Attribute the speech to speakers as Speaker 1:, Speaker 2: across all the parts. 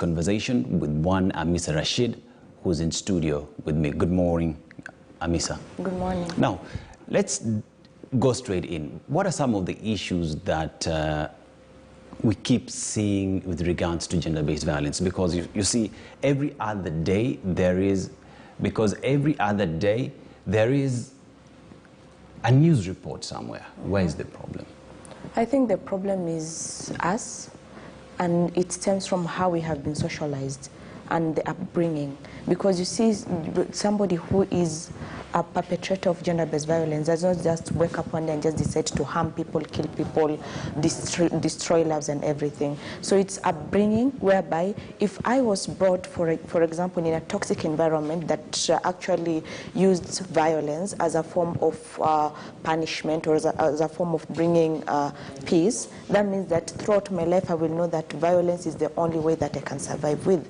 Speaker 1: conversation with one Amisa Rashid, who's in studio with me. Good morning, Amisa.
Speaker 2: Good morning.
Speaker 1: Now, let's go straight in. What are some of the issues that we keep seeing with regards to gender-based violence? Because you see, every other day there is a news report somewhere. Where is the problem?
Speaker 2: I think the problem is us, and it stems from how we have been socialized and the upbringing. Because you see, somebody who is a perpetrator of gender-based violence does not just wake up one day and just decide to harm people, kill people, destroy lives and everything. So it's upbringing whereby if I was brought, for example, in a toxic environment that actually used violence as a form of punishment or as a form of bringing peace, that means that throughout my life I will know that violence is the only way that I can survive with.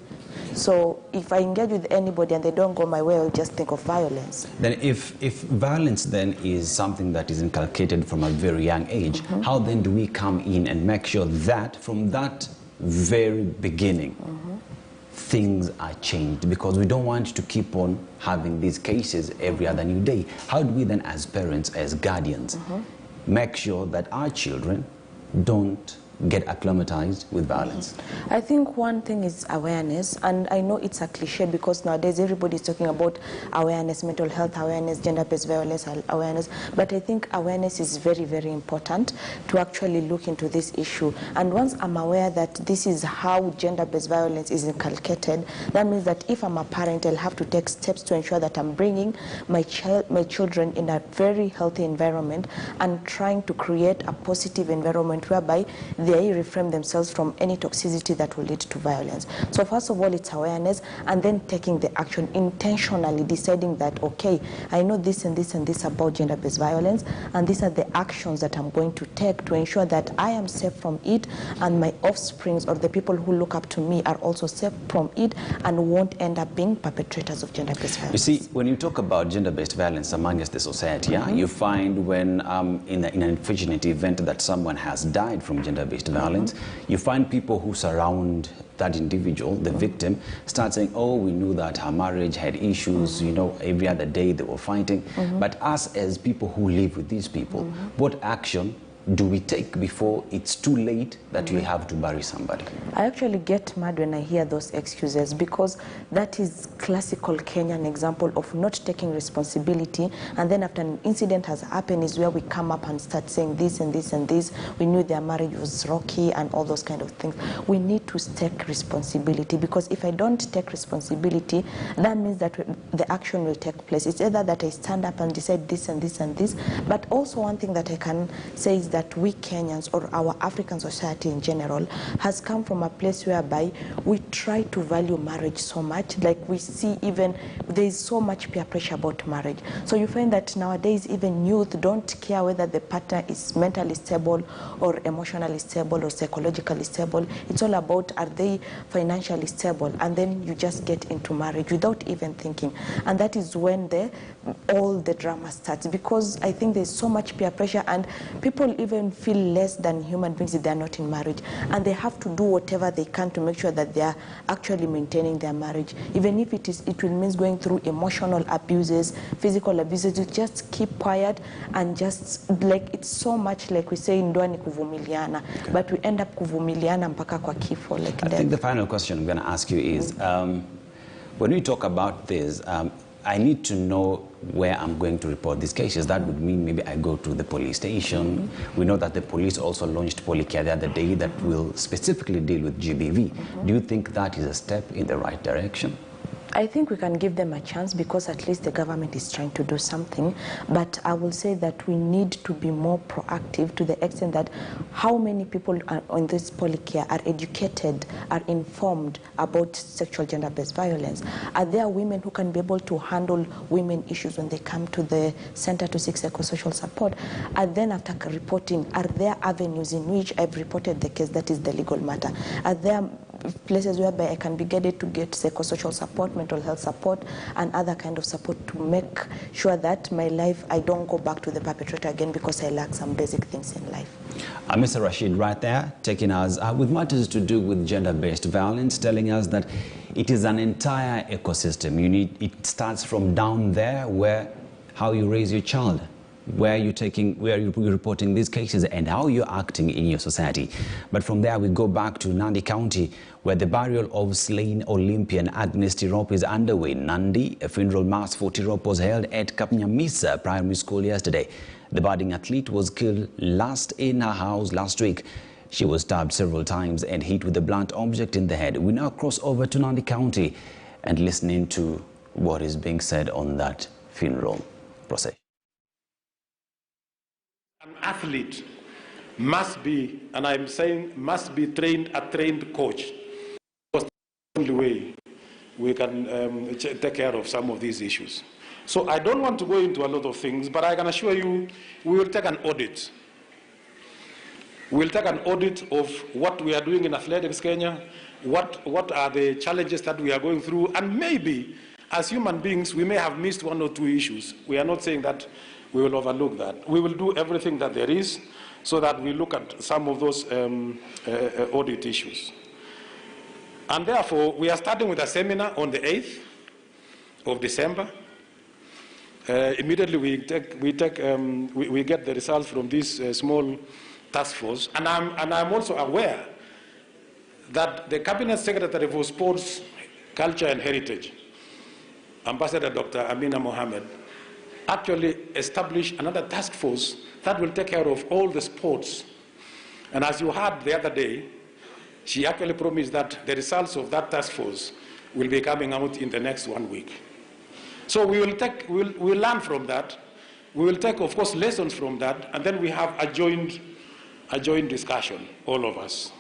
Speaker 2: So if I engage with anybody and they don't go my way, I'll just think of violence.
Speaker 1: Then if violence then is something that is inculcated from a very young age, how then do we come in and make sure that from that very beginning, things are changed? Because we don't want to keep on having these cases every other new day. How do we then, as parents, as guardians, make sure that our children don't get acclimatized with violence?
Speaker 2: I think one thing is awareness, and I know it's a cliche because nowadays everybody's talking about awareness, mental health awareness, gender-based violence awareness, but I think awareness is very, very important to actually look into this issue. And once I'm aware that this is how gender-based violence is inculcated, that means that if I'm a parent, I'll have to take steps to ensure that I'm bringing my children in a very healthy environment and trying to create a positive environment whereby they refrain themselves from any toxicity that will lead to violence. So first of all, it's awareness, and then taking the action, intentionally deciding that, okay, I know this and this and this about gender-based violence, and these are the actions that I'm going to take to ensure that I am safe from it, and my offsprings or the people who look up to me are also safe from it and won't end up being perpetrators of gender-based violence.
Speaker 1: You see, when you talk about gender-based violence amongst the society, you find when in an unfortunate event that someone has died from gender-based violence, you find people who surround that individual, the victim, start saying, oh, we knew that her marriage had issues, you know, every other day they were fighting. But us as people who live with these people, what action do we take before it's too late that we have to bury somebody?
Speaker 2: I actually get mad when I hear those excuses, because that is classical Kenyan example of not taking responsibility, and then after an incident has happened is where we come up and start saying this and this and this. We knew their marriage was rocky and all those kind of things. We need to take responsibility, because if I don't take responsibility, that means that the action will take place. It's either that I stand up and decide this and this and this, but also one thing that I can say is that we Kenyans, or our African society in general, has come from a place whereby we try to value marriage so much. Like we see, even there is so much peer pressure about marriage. So you find that nowadays even youth don't care whether the partner is mentally stable or emotionally stable or psychologically stable. It's all about, are they financially stable? And then you just get into marriage without even thinking. And that is when all the drama starts, because I think there's so much peer pressure, and people even feel less than human beings if they're not in marriage, and they have to do whatever they can to make sure that they are actually maintaining their marriage, even if it will mean going through emotional abuses, physical abuses. You just keep quiet and just, like, it's so much like we say ndoa ni kuvumiliana, but we end up kuvumiliana mpaka kwa kifo, like
Speaker 1: I think the final question I'm going to ask you is, when we talk about this, I need to know where I'm going to report these cases. That would mean maybe I go to the police station. We know that the police also launched Polycare the other day that will specifically deal with GBV. Do you think that is a step in the right direction?
Speaker 2: I think we can give them a chance, because at least the government is trying to do something. But I will say that we need to be more proactive, to the extent that how many people on this Polycare are educated, are informed about sexual gender-based violence? Are there women who can be able to handle women issues when they come to the center to seek psychosocial support? And then after reporting, are there avenues in which I've reported the case, that is the legal matter? Are there places whereby I can be guided to get psychosocial support, mental health support, and other kind of support to make sure that my life, I don't go back to the perpetrator again because I lack some basic things in life.
Speaker 1: Mr. Rashid right there taking us with matters to do with gender-based violence, telling us that it is an entire ecosystem. It starts from down there, where how you raise your child, where you're reporting these cases, and how you're acting in your society. But from there we go back to Nandi County, where the burial of slain Olympian Agnes Tirop is underway. Nandi, a funeral mass for Tirop was held at Kapnyamisa Primary School yesterday. The budding athlete was killed in her house last week. She was stabbed several times and hit with a blunt object in the head. We now cross over to Nandi County and listen into what is being said on that funeral procession.
Speaker 3: An athlete must be, and I'm saying must be a trained coach. Because the only way we can take care of some of these issues. So I don't want to go into a lot of things, but I can assure you we will take an audit. We'll take an audit of what we are doing in Athletics Kenya, what are the challenges that we are going through, and maybe as human beings we may have missed one or two issues. We are not saying that we will overlook that. We will do everything that there is so that we look at some of those audit issues. And therefore, we are starting with a seminar on the 8th of December. Immediately we get the results from this small task force, and I'm also aware that the Cabinet Secretary for Sports, Culture and Heritage, Ambassador Dr. Amina Mohammed, actually established another task force that will take care of all the sports. And as you heard the other day, she actually promised that the results of that task force will be coming out in the next 1 week. So we'll learn from that. We will take, of course, lessons from that, and then we have a joint discussion, all of us.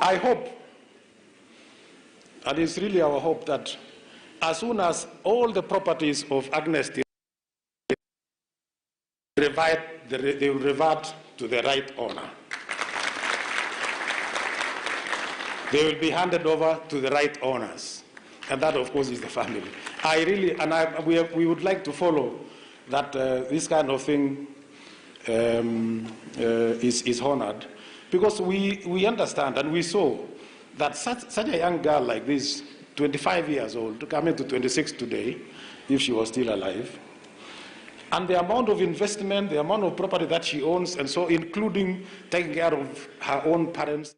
Speaker 3: I hope, and it's really our hope, that as soon as all the properties of Agnes they will revert to the right owner. They will be handed over to the right owners. And that, of course, is the family. We would like to follow that this kind of thing is honored, because we understand and we saw that such a young girl like this, 25 years old, coming to 26 today, if she was still alive, and the amount of investment, the amount of property that she owns, and so including taking care of her own parents.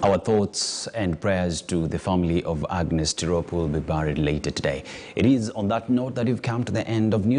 Speaker 1: Our thoughts and prayers to the family of Agnes Tirop will be buried later today. It is on that note that we've come to the end of news.